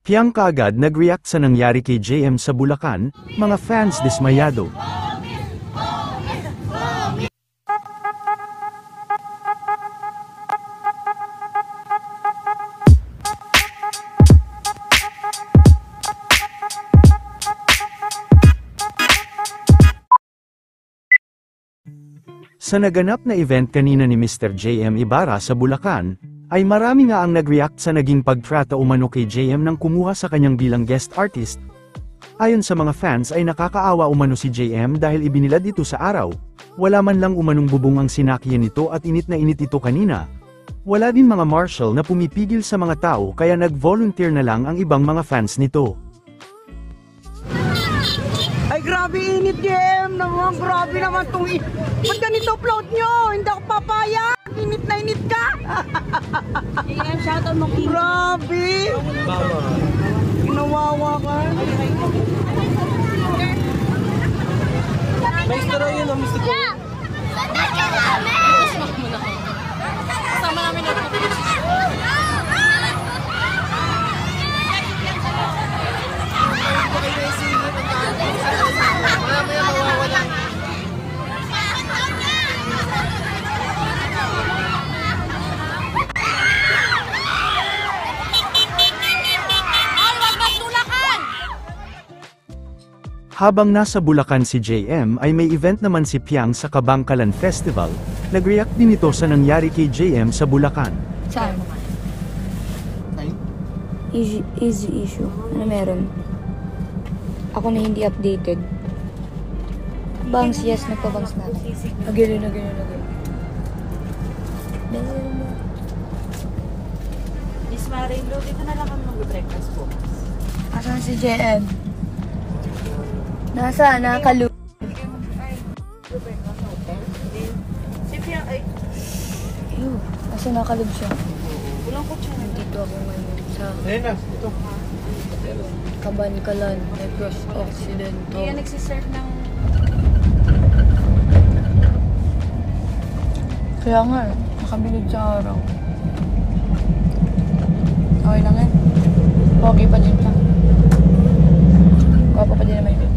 Piang kaagad nag-react sa nangyari kay JM sa Bulacan, mga fans dismayado. Sa naganap na event kanina ni Mr. JM Ibarra sa Bulacan, ay marami nga ang nag-react sa naging pagtrata umano kay JM nang kumuha sa kanyang bilang guest artist. Ayon sa mga fans ay nakakaawa umano si JM dahil ibinilad ito sa araw. Wala man lang umanong bubong ang sinakyan nito at init na init ito kanina. Wala din mga marshal na pumipigil sa mga tao kaya nag-volunteer na lang ang ibang mga fans nito. Ay grabe init JM naman, grabe naman itong ba't ganito upload nyo? Hindi ako papaya! Init na init ka! JM, shoutout mo kay Grabe! Ginawawa ka! May istro yun o, Mr. Go. Sandal ka namin! Kasama namin na Habang nasa Bulacan si JM ay may event naman si Piang sa Kabangkalan Festival, nag-react din ito sa nangyari kay JM sa Bulacan. Saan? Easy issue. Ano meron? Ako na hindi updated. Bangs, yes, nagpabangs na. Again. Miss Marindo, dito na lang kami mag-breakfast po. Asan si JM? Nasa, nakalu. Si Pia, ay, Ew, nasa nakalub siya. walang kutsa. Dito ako ngayon sa Ayun na, ito. Kabangkalan, Negros Occidental. Kaya nagsiserve ng... Kaya nga, nakabilib sa araw. Okay lang yan. Okay pa din siya. Gwapo pa din naman yun.